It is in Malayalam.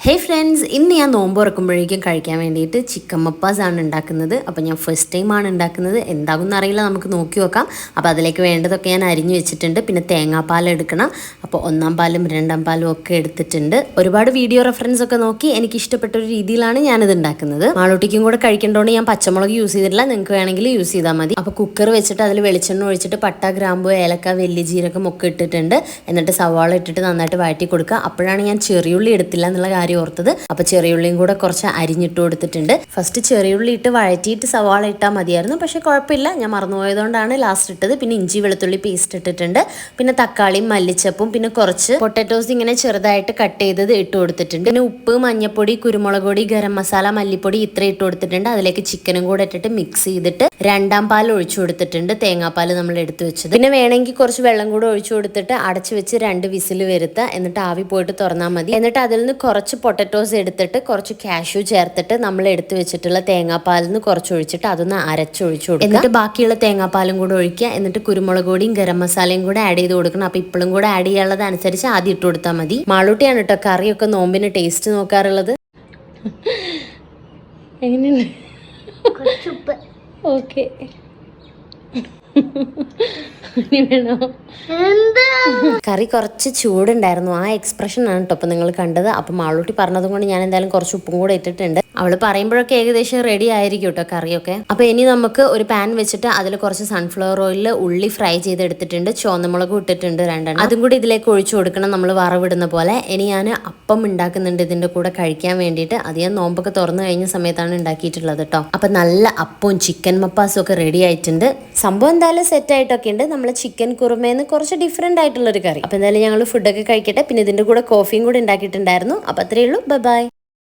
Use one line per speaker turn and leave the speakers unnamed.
ഹേ ഫ്രണ്ട്സ്, ഇന്ന് ഞാൻ നോമ്പ് തുറക്കുമ്പോഴേക്കും കഴിക്കാൻ വേണ്ടിയിട്ട് ചിക്കൻ മപ്പാസാണ് ഉണ്ടാക്കുന്നത്. അപ്പോൾ ഞാൻ ഫസ്റ്റ് ടൈമാണ് ഉണ്ടാക്കുന്നത്. എന്താകുമെന്ന് അറിയില്ല, നമുക്ക് നോക്കി നോക്കാം. അപ്പോൾ അതിലേക്ക് വേണ്ടതൊക്കെ ഞാൻ അരിഞ്ഞു വെച്ചിട്ടുണ്ട്. പിന്നെ തേങ്ങാപ്പാൽ എടുക്കണം. അപ്പോൾ 1-ാം പാലും 2-ാം പാലും ഒക്കെ എടുത്തിട്ടുണ്ട്. ഒരുപാട് വീഡിയോ റെഫറൻസ് ഒക്കെ നോക്കി എനിക്ക് ഇഷ്ടപ്പെട്ട ഒരു രീതിയിലാണ് ഞാനിത് ഉണ്ടാക്കുന്നത്. മാളൂട്ടിക്കും കൂടെ കഴിക്കേണ്ടതുകൊണ്ട് ഞാൻ പച്ചമുളക് യൂസ് ചെയ്തിട്ടില്ല. നിങ്ങൾക്ക് വേണമെങ്കിൽ യൂസ് ചെയ്താൽ മതി. അപ്പോൾ കുക്കർ വെച്ചിട്ട് അതിൽ വെളിച്ചെണ്ണ ഒഴിച്ചിട്ട് പട്ട, ഗ്രാമ്പു, ഏലക്ക, വലിയ ജീരകം ഒക്കെ ഇട്ടിട്ടുണ്ട്. എന്നിട്ട് സവാള ഇട്ടിട്ട് നന്നായിട്ട് വഴറ്റി കൊടുക്കുക. അപ്പോഴാണ് ഞാൻ ചെറിയുള്ളി എടുത്തില്ല എന്നുള്ള കാര്യം ഓർത്തത്. അപ്പൊ ചെറിയുള്ളിയും കൂടെ കുറച്ച് അരിഞ്ഞിട്ട് കൊടുത്തിട്ടുണ്ട്. ഫസ്റ്റ് ചെറിയുള്ളി ഇട്ട് വഴറ്റിയിട്ട് സവാള ഇട്ടാൽ മതിയായിരുന്നു, പക്ഷെ കുഴപ്പമില്ല, ഞാൻ മറന്നുപോയതുകൊണ്ടാണ് ലാസ്റ്റ് ഇട്ടത്. പിന്നെ ഇഞ്ചി വെളുത്തുള്ളി പേസ്റ്റ് ഇട്ടിട്ടുണ്ട്. പിന്നെ തക്കാളിയും മല്ലിച്ചപ്പും പിന്നെ കുറച്ച് പൊട്ടറ്റോസ് ഇങ്ങനെ ചെറുതായിട്ട് കട്ട് ചെയ്തത് ഇട്ട് കൊടുത്തിട്ടുണ്ട്. പിന്നെ ഉപ്പ്, മഞ്ഞപ്പൊടി, കുരുമുളക് പൊടി, ഗരം മസാല, മല്ലിപ്പൊടി ഇത്ര ഇട്ട് കൊടുത്തിട്ടുണ്ട്. അതിലേക്ക് ചിക്കനും കൂടെ ഇട്ടിട്ട് മിക്സ് ചെയ്തിട്ട് 2-ാം പാൽ ഒഴിച്ചു കൊടുത്തിട്ടുണ്ട്. തേങ്ങാപ്പാൽ നമ്മൾ എടുത്തു വെച്ചത്. പിന്നെ വേണമെങ്കിൽ കുറച്ച് വെള്ളം കൂടെ ഒഴിച്ചു കൊടുത്തിട്ട് അടച്ചു വെച്ച് 2 വിസിൽ വരുത്തുക. എന്നിട്ട് ആവി പോയിട്ട് തുറന്നാൽ മതി. എന്നിട്ട് അതിൽ നിന്ന് കുറച്ച് പൊട്ടറ്റോസ് എടുത്തിട്ട് കുറച്ച് കാഷ്യൂ ചേർത്തിട്ട് നമ്മൾ എടുത്തു വെച്ചിട്ടുള്ള തേങ്ങാപ്പാലിൽ നിന്ന് കുറച്ച് ഒഴിച്ചിട്ട് അതൊന്ന് അരച്ചൊഴിച്ചു കൊടുക്കുക. എന്നിട്ട് ബാക്കിയുള്ള തേങ്ങാപ്പാലും കൂടെ ഒഴിക്കുക. എന്നിട്ട് കുരുമുളക് പൊടിയും ഗരം മസാലയും കൂടെ ആഡ് ചെയ്ത് കൊടുക്കണം. അപ്പോൾ ഇപ്പോഴും കൂടെ ആഡ് ചെയ്യാനുള്ളത് അനുസരിച്ച് ആദ്യം ഇട്ട് കൊടുത്താൽ മതി. മാളൂട്ടിയാണ് കേട്ടോ കറിയൊക്കെ നോമ്പിന് ടേസ്റ്റ് നോക്കാറുള്ളത്. എങ്ങനെയുണ്ട്? ഓക്കെ, വേണോ? കറി കുറച്ച് ചൂടുണ്ടായിരുന്നു. ആ എക്സ്പ്രഷൻ ആണ് കേട്ടോ ഇപ്പം നിങ്ങൾ കണ്ടത്. അപ്പം മാളൂട്ടി പറഞ്ഞതും കൊണ്ട് ഞാൻ എന്തായാലും കുറച്ച് ഉപ്പും കൂടെ ഇട്ടിട്ടുണ്ട്. അവള് പറയുമ്പോഴൊക്കെ ഏകദേശം റെഡി ആയിരിക്കും കേട്ടോ കറിയൊക്കെ. അപ്പൊ ഇനി നമുക്ക് ഒരു പാൻ വെച്ചിട്ട് അതിൽ കുറച്ച് സൺഫ്ലവർ ഓയിലിൽ ഉള്ളി ഫ്രൈ ചെയ്തെടുത്തിട്ടുണ്ട്. ചുവന്നമുളകും ഇട്ടിട്ടുണ്ട് 2 അതും കൂടി ഇതിലേക്ക് ഒഴിച്ചു കൊടുക്കണം, നമ്മൾ വറവിടുന്ന പോലെ. ഇനി ഞാൻ അപ്പം ഉണ്ടാക്കുന്നുണ്ട് ഇതിന്റെ കൂടെ കഴിക്കാൻ വേണ്ടിയിട്ട്. അത് ഞാൻ നോമ്പൊക്കെ തുറന്നു കഴിഞ്ഞ സമയത്താണ് ഉണ്ടാക്കിയിട്ടുള്ളത് കേട്ടോ. അപ്പൊ നല്ല അപ്പവും ചിക്കൻ മപ്പാസും ഒക്കെ റെഡി ആയിട്ടുണ്ട്. സംഭവം എന്തായാലും സെറ്റ് ആയിട്ടൊക്കെ ഉണ്ട്. നമ്മൾ ചിക്കൻ കുറുമേന്ന് കുറച്ച് ഡിഫറെന്റ് ആയിട്ടുള്ളൊരു കറി. അപ്പൊ എന്തായാലും ഞങ്ങൾ ഫുഡൊക്കെ കഴിക്കട്ടെ. പിന്നെ ഇതിന്റെ കൂടെ കോഫിയും കൂടെ ഉണ്ടാക്കിയിട്ടുണ്ടായിരുന്നു. അപ്പൊ അത്രയേ ഉള്ളൂ. Bye bye.